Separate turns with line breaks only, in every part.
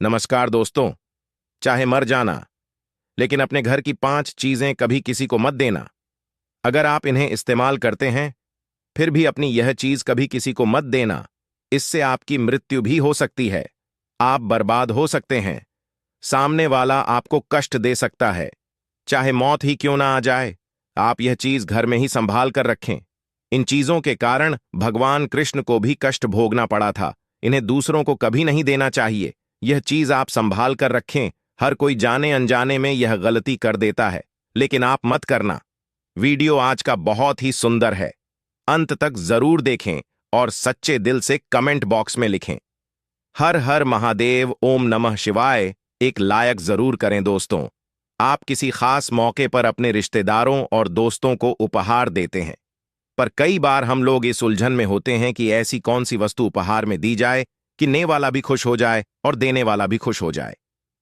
नमस्कार दोस्तों। चाहे मर जाना, लेकिन अपने घर की 5 चीजें कभी किसी को मत देना। अगर आप इन्हें इस्तेमाल करते हैं, फिर भी अपनी यह चीज कभी किसी को मत देना। इससे आपकी मृत्यु भी हो सकती है। आप बर्बाद हो सकते हैं। सामने वाला आपको कष्ट दे सकता है, चाहे मौत ही क्यों ना आ जाए। आप यह चीज घर में ही संभाल कर रखें। इन चीजों के कारण भगवान कृष्ण को भी कष्ट भोगना पड़ा था। इन्हें दूसरों को कभी नहीं देना चाहिए। यह चीज आप संभाल कर रखें। हर कोई जाने अनजाने में यह गलती कर देता है, लेकिन आप मत करना। वीडियो आज का बहुत ही सुंदर है। अंत तक जरूर देखें और सच्चे दिल से कमेंट बॉक्स में लिखें। हर हर महादेव, ओम नमः शिवाय एक लायक जरूर करें दोस्तों। आप किसी खास मौके पर अपने रिश्तेदारों और दोस्तों को उपहार देते हैं, पर कई बार हम लोग इस उलझन में होते हैं कि ऐसी कौन सी वस्तु उपहार में दी जाए कि नेने वाला भी खुश हो जाए और देने वाला भी खुश हो जाए।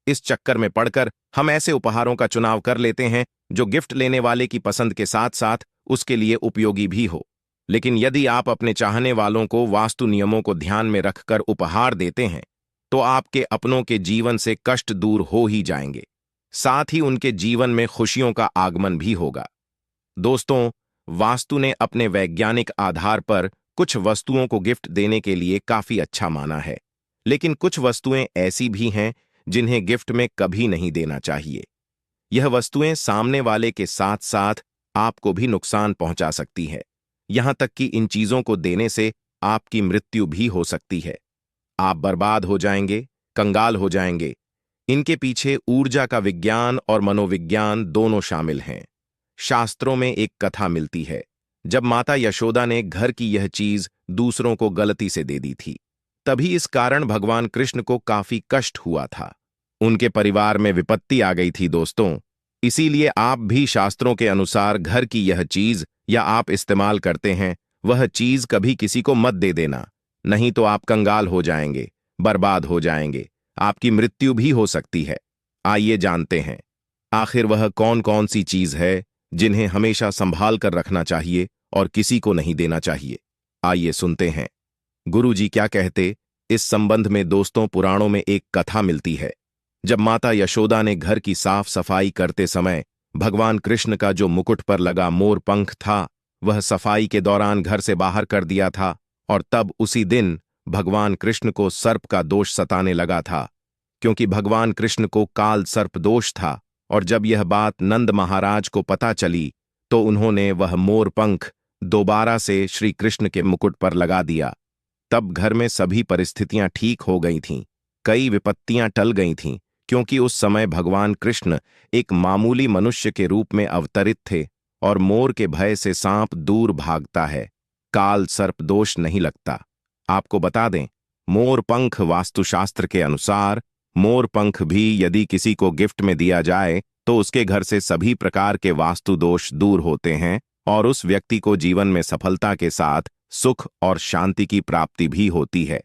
इस चक्कर में पड़कर हम ऐसे उपहारों का चुनाव कर लेते हैं जो गिफ्ट लेने वाले की पसंद के साथ साथ उसके लिए उपयोगी भी हो। लेकिन यदि आप अपने चाहने वालों को वास्तु नियमों को ध्यान में रखकर उपहार देते हैं, तो आपके अपनों के जीवन से कष्ट दूर हो ही जाएंगे, साथ ही उनके जीवन में खुशियों का आगमन भी होगा। दोस्तों, वास्तु ने अपने वैज्ञानिक आधार पर कुछ वस्तुओं को गिफ्ट देने के लिए काफी अच्छा माना है, लेकिन कुछ वस्तुएं ऐसी भी हैं जिन्हें गिफ्ट में कभी नहीं देना चाहिए। यह वस्तुएं सामने वाले के साथ साथ आपको भी नुकसान पहुंचा सकती है। यहां तक कि इन चीजों को देने से आपकी मृत्यु भी हो सकती है। आप बर्बाद हो जाएंगे, कंगाल हो जाएंगे। इनके पीछे ऊर्जा का विज्ञान और मनोविज्ञान दोनों शामिल हैं। शास्त्रों में एक कथा मिलती है, जब माता यशोदा ने घर की यह चीज दूसरों को गलती से दे दी थी, तभी इस कारण भगवान कृष्ण को काफी कष्ट हुआ था। उनके परिवार में विपत्ति आ गई थी दोस्तों। इसीलिए आप भी शास्त्रों के अनुसार घर की यह चीज या आप इस्तेमाल करते हैं, वह चीज कभी किसी को मत दे देना। नहीं तो आप कंगाल हो जाएंगे, बर्बाद हो जाएंगे, आपकी मृत्यु भी हो सकती है। आइए जानते हैं, आखिर वह कौन कौन सी चीज है जिन्हें हमेशा संभाल कर रखना चाहिए और किसी को नहीं देना चाहिए। आइए सुनते हैं गुरु जी क्या कहते। इस संबंध में दोस्तों, पुराणों में एक कथा मिलती है। जब माता यशोदा ने घर की साफ सफाई करते समय भगवान कृष्ण का जो मुकुट पर लगा मोर पंख था, वह सफाई के दौरान घर से बाहर कर दिया था, और तब उसी दिन भगवान कृष्ण को सर्प का दोष सताने लगा था, क्योंकि भगवान कृष्ण को काल सर्प दोष था। और जब यह बात नंद महाराज को पता चली, तो उन्होंने वह मोर पंख दोबारा से श्री कृष्ण के मुकुट पर लगा दिया। तब घर में सभी परिस्थितियां ठीक हो गई थीं, कई विपत्तियां टल गई थीं, क्योंकि उस समय भगवान कृष्ण एक मामूली मनुष्य के रूप में अवतरित थे, और मोर के भय से सांप दूर भागता है, काल सर्प दोष नहीं लगता। आपको बता दें, मोर पंख वास्तुशास्त्र के अनुसार मोर पंख भी यदि किसी को गिफ्ट में दिया जाए, तो उसके घर से सभी प्रकार के वास्तु दोष दूर होते हैं और उस व्यक्ति को जीवन में सफलता के साथ सुख और शांति की प्राप्ति भी होती है।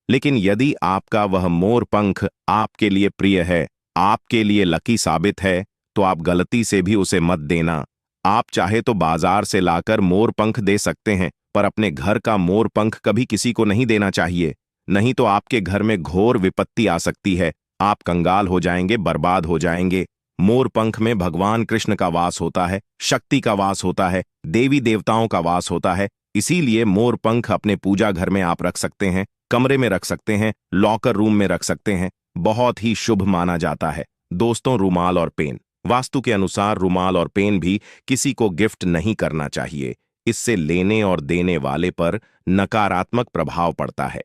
लेकिन यदि आपका वह मोर पंख आपके लिए प्रिय है, आपके लिए लकी साबित है, तो आप गलती से भी उसे मत देना। आप चाहे तो बाजार से लाकर मोर पंख दे सकते हैं, पर अपने घर का मोर पंख कभी किसी को नहीं देना चाहिए। नहीं तो आपके घर में घोर विपत्ति आ सकती है, आप कंगाल हो जाएंगे, बर्बाद हो जाएंगे। मोर पंख में भगवान कृष्ण का वास होता है, शक्ति का वास होता है, देवी देवताओं का वास होता है। इसीलिए मोर पंख अपने पूजा घर में आप रख सकते हैं, कमरे में रख सकते हैं, लॉकर रूम में रख सकते हैं। बहुत ही शुभ माना जाता है। दोस्तों, रुमाल और पेन, वास्तु के अनुसार रुमाल और पेन भी किसी को गिफ्ट नहीं करना चाहिए। इससे लेने और देने वाले पर नकारात्मक प्रभाव पड़ता है।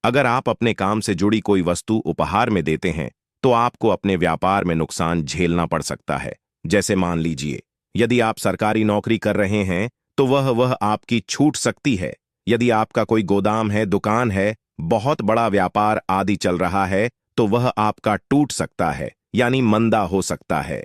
अगर आप अपने काम से जुड़ी कोई वस्तु उपहार में देते हैं, तो आपको अपने व्यापार में नुकसान झेलना पड़ सकता है। जैसे मान लीजिए, यदि आप सरकारी नौकरी कर रहे हैं, तो वह आपकी छूट सकती है। यदि आपका कोई गोदाम है, दुकान है, बहुत बड़ा व्यापार आदि चल रहा है, तो वह आपका टूट सकता है, यानी मंदा हो सकता है।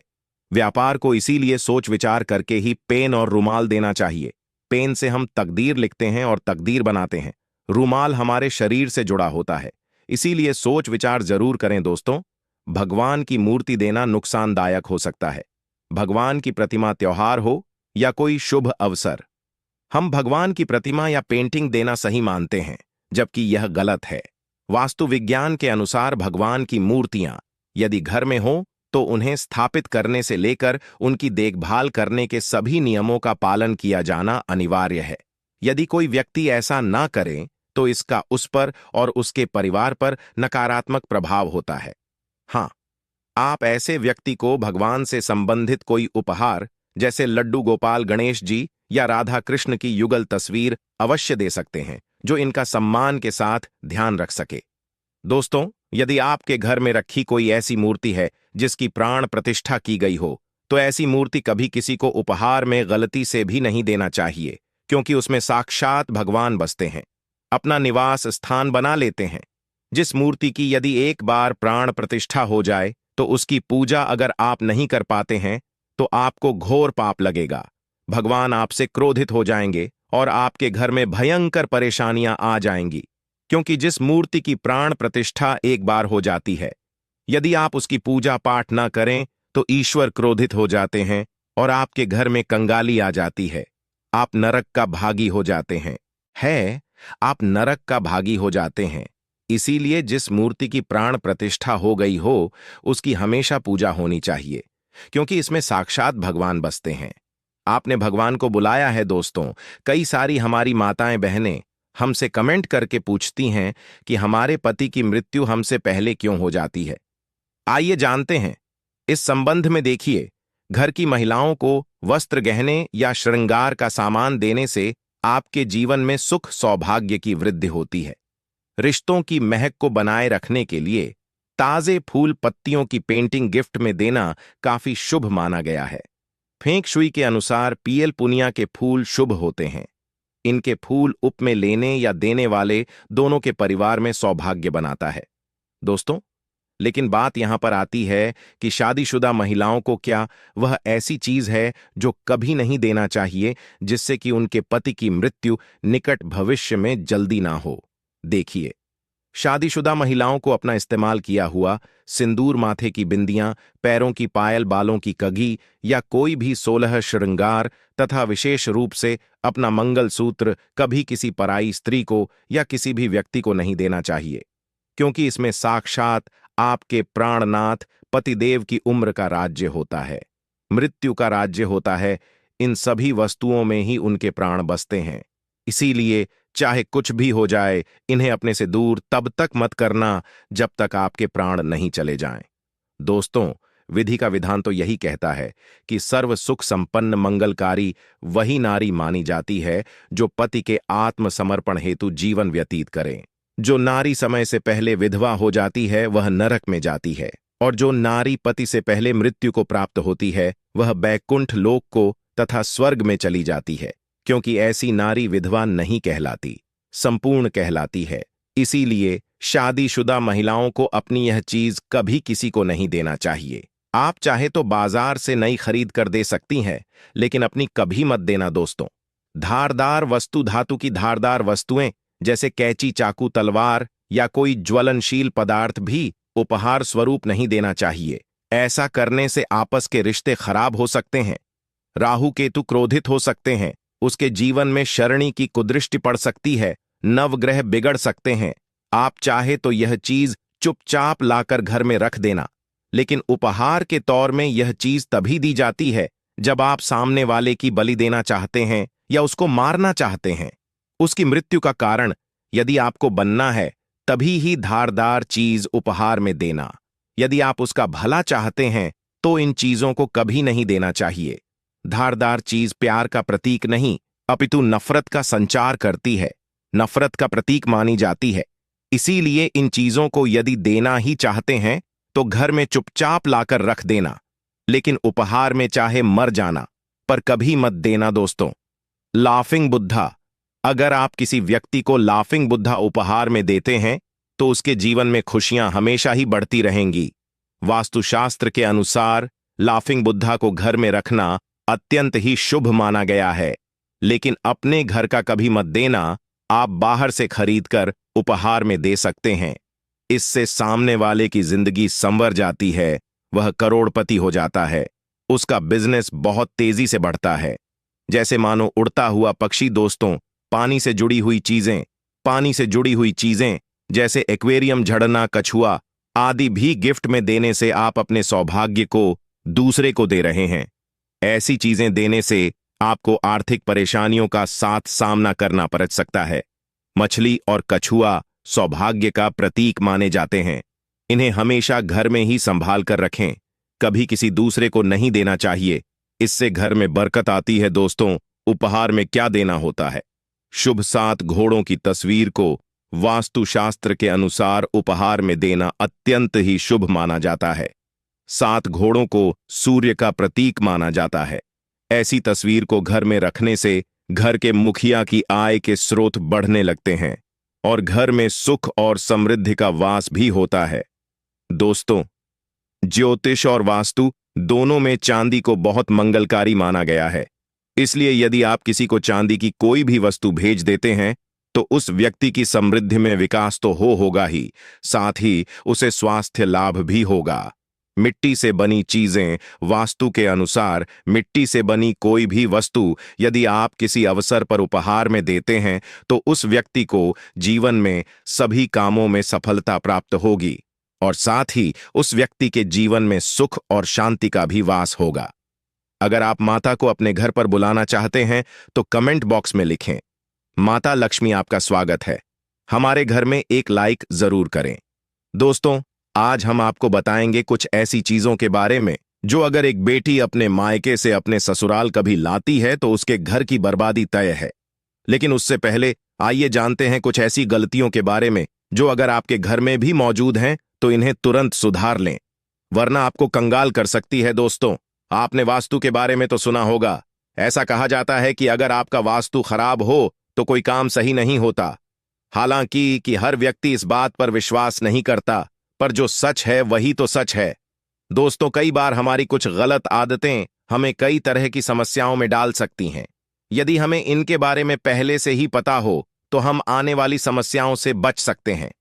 व्यापार को इसीलिए सोच विचार करके ही पेन और रुमाल देना चाहिए। पेन से हम तकदीर लिखते हैं और तकदीर बनाते हैं। रुमाल हमारे शरीर से जुड़ा होता है, इसीलिए सोच विचार जरूर करें दोस्तों। भगवान की मूर्ति देना नुकसानदायक हो सकता है। भगवान की प्रतिमा, त्योहार हो या कोई शुभ अवसर, हम भगवान की प्रतिमा या पेंटिंग देना सही मानते हैं, जबकि यह गलत है। वास्तु विज्ञान के अनुसार भगवान की मूर्तियां यदि घर में हो तो उन्हें स्थापित करने से लेकर उनकी देखभाल करने के सभी नियमों का पालन किया जाना अनिवार्य है। यदि कोई व्यक्ति ऐसा ना करे तो इसका उस पर और उसके परिवार पर नकारात्मक प्रभाव होता है। हाँ, आप ऐसे व्यक्ति को भगवान से संबंधित कोई उपहार जैसे लड्डू गोपाल गणेश जी या राधा कृष्ण की युगल तस्वीर अवश्य दे सकते हैं, जो इनका सम्मान के साथ ध्यान रख सके। दोस्तों, यदि आपके घर में रखी कोई ऐसी मूर्ति है जिसकी प्राण प्रतिष्ठा की गई हो, तो ऐसी मूर्ति कभी किसी को उपहार में गलती से भी नहीं देना चाहिए, क्योंकि उसमें साक्षात भगवान बसते हैं, अपना निवास स्थान बना लेते हैं। जिस मूर्ति की यदि एक बार प्राण प्रतिष्ठा हो जाए तो उसकी पूजा अगर आप नहीं कर पाते हैं तो आपको घोर पाप लगेगा। भगवान आपसे क्रोधित हो जाएंगे और आपके घर में भयंकर परेशानियां आ जाएंगी, क्योंकि जिस मूर्ति की प्राण प्रतिष्ठा एक बार हो जाती है, यदि आप उसकी पूजा पाठ ना करें तो ईश्वर क्रोधित हो जाते हैं और आपके घर में कंगाली आ जाती है। आप नरक का भागी हो जाते हैं। आप नरक का भागी हो जाते हैं। इसीलिए जिस मूर्ति की प्राण प्रतिष्ठा हो गई हो उसकी हमेशा पूजा होनी चाहिए, क्योंकि इसमें साक्षात भगवान बसते हैं। आपने भगवान को बुलाया है दोस्तों। कई सारी हमारी माताएं बहनें हमसे कमेंट करके पूछती हैं कि हमारे पति की मृत्यु हमसे पहले क्यों हो जाती है। आइए जानते हैं। इस संबंध में देखिए, घर की महिलाओं को वस्त्र गहने या श्रृंगार का सामान देने से आपके जीवन में सुख सौभाग्य की वृद्धि होती है। रिश्तों की महक को बनाए रखने के लिए ताजे फूल पत्तियों की पेंटिंग गिफ्ट में देना काफी शुभ माना गया है। फेंग शुई के अनुसार पीएल पुनिया के फूल शुभ होते हैं। इनके फूल उप में लेने या देने वाले दोनों के परिवार में सौभाग्य बनाता है। दोस्तों, लेकिन बात यहां पर आती है कि शादीशुदा महिलाओं को क्या वह ऐसी चीज है जो कभी नहीं देना चाहिए, जिससे कि उनके पति की मृत्यु निकट भविष्य में जल्दी ना हो। देखिए, शादीशुदा महिलाओं को अपना इस्तेमाल किया हुआ सिंदूर, माथे की बिंदियां, पैरों की पायल, बालों की कगी या कोई भी 16 श्रृंगार तथा विशेष रूप से अपना मंगलसूत्र कभी किसी पराई स्त्री को या किसी भी व्यक्ति को नहीं देना चाहिए, क्योंकि इसमें साक्षात आपके प्राणनाथ पतिदेव की उम्र का राज्य होता है, मृत्यु का राज्य होता है। इन सभी वस्तुओं में ही उनके प्राण बसते हैं। इसीलिए चाहे कुछ भी हो जाए, इन्हें अपने से दूर तब तक मत करना जब तक आपके प्राण नहीं चले जाएं। दोस्तों, विधि का विधान तो यही कहता है कि सर्व सुख संपन्न मंगलकारी वही नारी मानी जाती है जो पति के आत्मसमर्पण हेतु जीवन व्यतीत करे। जो नारी समय से पहले विधवा हो जाती है वह नरक में जाती है, और जो नारी पति से पहले मृत्यु को प्राप्त होती है वह बैकुंठ लोक को तथा स्वर्ग में चली जाती है, क्योंकि ऐसी नारी विधवा नहीं कहलाती, संपूर्ण कहलाती है। इसीलिए शादीशुदा महिलाओं को अपनी यह चीज कभी किसी को नहीं देना चाहिए। आप चाहे तो बाजार से नई खरीद कर दे सकती हैं, लेकिन अपनी कभी मत देना दोस्तों। धारदार वस्तु, धातु की धारदार वस्तुएं जैसे कैंची, चाकू, तलवार या कोई ज्वलनशील पदार्थ भी उपहार स्वरूप नहीं देना चाहिए। ऐसा करने से आपस के रिश्ते खराब हो सकते हैं, राहु केतु क्रोधित हो सकते हैं, उसके जीवन में शरणी की कुदृष्टि पड़ सकती है, नवग्रह बिगड़ सकते हैं। आप चाहे तो यह चीज चुपचाप लाकर घर में रख देना, लेकिन उपहार के तौर में यह चीज तभी दी जाती है जब आप सामने वाले की बलि देना चाहते हैं या उसको मारना चाहते हैं। उसकी मृत्यु का कारण यदि आपको बनना है तभी ही धारदार चीज उपहार में देना। यदि आप उसका भला चाहते हैं तो इन चीजों को कभी नहीं देना चाहिए। धारदार चीज प्यार का प्रतीक नहीं अपितु नफरत का संचार करती है, नफरत का प्रतीक मानी जाती है। इसीलिए इन चीजों को यदि देना ही चाहते हैं तो घर में चुपचाप लाकर रख देना, लेकिन उपहार में चाहे मर जाना, पर कभी मत देना दोस्तों। लाफिंग बुद्धा, अगर आप किसी व्यक्ति को लाफिंग बुद्धा उपहार में देते हैं तो उसके जीवन में खुशियां हमेशा ही बढ़ती रहेंगी। वास्तुशास्त्र के अनुसार लाफिंग बुद्धा को घर में रखना अत्यंत ही शुभ माना गया है, लेकिन अपने घर का कभी मत देना। आप बाहर से खरीदकर उपहार में दे सकते हैं। इससे सामने वाले की जिंदगी संवर जाती है, वह करोड़पति हो जाता है, उसका बिजनेस बहुत तेजी से बढ़ता है। जैसे मानो उड़ता हुआ पक्षी दोस्तों, पानी से जुड़ी हुई चीजें जैसे एक्वेरियम, झड़ना, कछुआ आदि भी गिफ्ट में देने से आप अपने सौभाग्य को दूसरे को दे रहे हैं। ऐसी चीजें देने से आपको आर्थिक परेशानियों का साथ सामना करना पड़ सकता है। मछली और कछुआ सौभाग्य का प्रतीक माने जाते हैं। इन्हें हमेशा घर में ही संभाल कर रखें, कभी किसी दूसरे को नहीं देना चाहिए। इससे घर में बरकत आती है। दोस्तों, उपहार में क्या देना होता है? शुभ 7 घोड़ों की तस्वीर को वास्तुशास्त्र के अनुसार उपहार में देना अत्यंत ही शुभ माना जाता है। 7 घोड़ों को सूर्य का प्रतीक माना जाता है। ऐसी तस्वीर को घर में रखने से घर के मुखिया की आय के स्रोत बढ़ने लगते हैं और घर में सुख और समृद्धि का वास भी होता है। दोस्तों, ज्योतिष और वास्तु दोनों में चांदी को बहुत मंगलकारी माना गया है। इसलिए यदि आप किसी को चांदी की कोई भी वस्तु भेज देते हैं तो उस व्यक्ति की समृद्धि में विकास तो होगा ही, साथ ही उसे स्वास्थ्य लाभ भी होगा। मिट्टी से बनी चीजें, वास्तु के अनुसार मिट्टी से बनी कोई भी वस्तु यदि आप किसी अवसर पर उपहार में देते हैं तो उस व्यक्ति को जीवन में सभी कामों में सफलता प्राप्त होगी और साथ ही उस व्यक्ति के जीवन में सुख और शांति का भी वास होगा। अगर आप माता को अपने घर पर बुलाना चाहते हैं तो कमेंट बॉक्स में लिखें, माता लक्ष्मी आपका स्वागत है। हमारे घर में एक लाइक जरूर करें। दोस्तों, आज हम आपको बताएंगे कुछ ऐसी चीजों के बारे में जो अगर एक बेटी अपने मायके से अपने ससुराल कभी लाती है तो उसके घर की बर्बादी तय है। लेकिन उससे पहले आइए जानते हैं कुछ ऐसी गलतियों के बारे में जो अगर आपके घर में भी मौजूद हैं तो इन्हें तुरंत सुधार लें, वरना आपको कंगाल कर सकती है। दोस्तों, आपने वास्तु के बारे में तो सुना होगा। ऐसा कहा जाता है कि अगर आपका वास्तु खराब हो तो कोई काम सही नहीं होता। हालांकि हर व्यक्ति इस बात पर विश्वास नहीं करता, पर जो सच है वही तो सच है। दोस्तों, कई बार हमारी कुछ गलत आदतें हमें कई तरह की समस्याओं में डाल सकती हैं। यदि हमें इनके बारे में पहले से ही पता हो तो हम आने वाली समस्याओं से बच सकते हैं।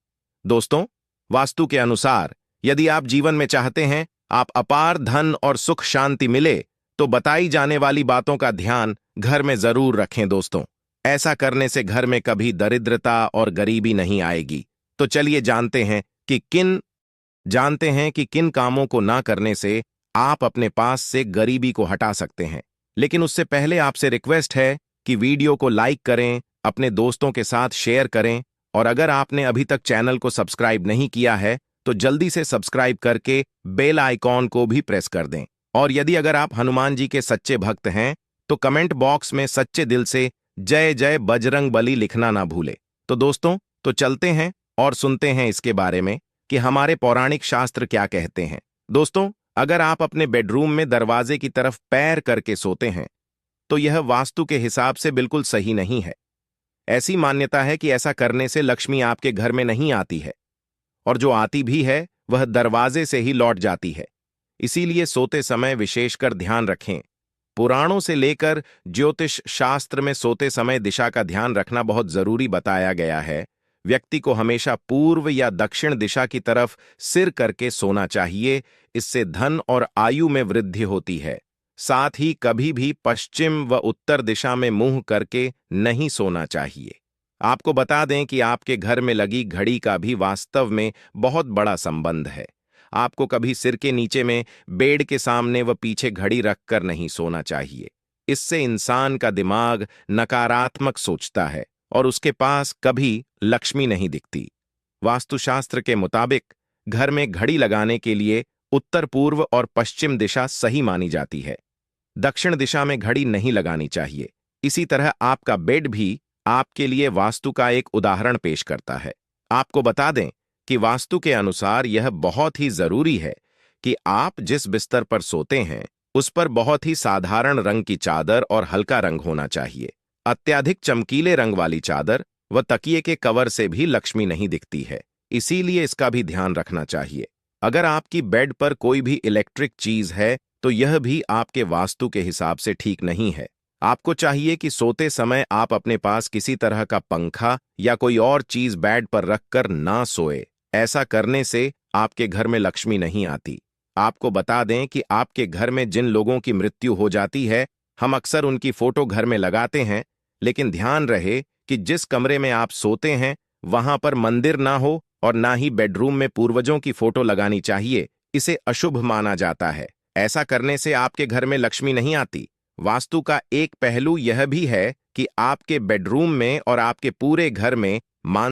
दोस्तों, वास्तु के अनुसार यदि आप जीवन में चाहते हैं आप अपार धन और सुख शांति मिले तो बताई जाने वाली बातों का ध्यान घर में जरूर रखें। दोस्तों, ऐसा करने से घर में कभी दरिद्रता और गरीबी नहीं आएगी। तो चलिए जानते हैं कि किन कामों को ना करने से आप अपने पास से गरीबी को हटा सकते हैं। लेकिन उससे पहले आपसे रिक्वेस्ट है कि वीडियो को लाइक करें, अपने दोस्तों के साथ शेयर करें और अगर आपने अभी तक चैनल को सब्सक्राइब नहीं किया है तो जल्दी से सब्सक्राइब करके बेल आइकॉन को भी प्रेस कर दें। और यदि अगर आप हनुमान जी के सच्चे भक्त हैं तो कमेंट बॉक्स में सच्चे दिल से जय जय बजरंग बली लिखना ना भूले। तो दोस्तों, तो चलते हैं और सुनते हैं इसके बारे में कि हमारे पौराणिक शास्त्र क्या कहते हैं। दोस्तों, अगर आप अपने बेडरूम में दरवाजे की तरफ पैर करके सोते हैं तो यह वास्तु के हिसाब से बिल्कुल सही नहीं है। ऐसी मान्यता है कि ऐसा करने से लक्ष्मी आपके घर में नहीं आती है और जो आती भी है वह दरवाजे से ही लौट जाती है। इसीलिए सोते समय विशेषकर ध्यान रखें। पुराणों से लेकर ज्योतिष शास्त्र में सोते समय दिशा का ध्यान रखना बहुत जरूरी बताया गया है। व्यक्ति को हमेशा पूर्व या दक्षिण दिशा की तरफ सिर करके सोना चाहिए। इससे धन और आयु में वृद्धि होती है। साथ ही कभी भी पश्चिम व उत्तर दिशा में मुंह करके नहीं सोना चाहिए। आपको बता दें कि आपके घर में लगी घड़ी का भी वास्तव में बहुत बड़ा संबंध है। आपको कभी सिर के नीचे में बेड के सामने व पीछे घड़ी रखकर नहीं सोना चाहिए। इससे इंसान का दिमाग नकारात्मक सोचता है और उसके पास कभी लक्ष्मी नहीं दिखती। वास्तुशास्त्र के मुताबिक घर में घड़ी लगाने के लिए उत्तर पूर्व और पश्चिम दिशा सही मानी जाती है। दक्षिण दिशा में घड़ी नहीं लगानी चाहिए। इसी तरह आपका बेड भी आपके लिए वास्तु का एक उदाहरण पेश करता है। आपको बता दें कि वास्तु के अनुसार यह बहुत ही जरूरी है कि आप जिस बिस्तर पर सोते हैं उस पर बहुत ही साधारण रंग की चादर और हल्का रंग होना चाहिए। अत्यधिक चमकीले रंग वाली चादर व तकिए के कवर से भी लक्ष्मी नहीं दिखती है, इसीलिए इसका भी ध्यान रखना चाहिए। अगर आपकी बेड पर कोई भी इलेक्ट्रिक चीज है तो यह भी आपके वास्तु के हिसाब से ठीक नहीं है। आपको चाहिए कि सोते समय आप अपने पास किसी तरह का पंखा या कोई और चीज बेड पर रखकर ना सोए। ऐसा करने से आपके घर में लक्ष्मी नहीं आती। आपको बता दें कि आपके घर में जिन लोगों की मृत्यु हो जाती है हम अक्सर उनकी फोटो घर में लगाते हैं, लेकिन ध्यान रहे कि जिस कमरे में आप सोते हैं वहां पर मंदिर ना हो और ना ही बेडरूम में पूर्वजों की फोटो लगानी चाहिए। इसे अशुभ माना जाता है। ऐसा करने से आपके घर में लक्ष्मी नहीं आती। वास्तु का एक पहलू यह भी है कि आपके बेडरूम में और आपके पूरे घर में मान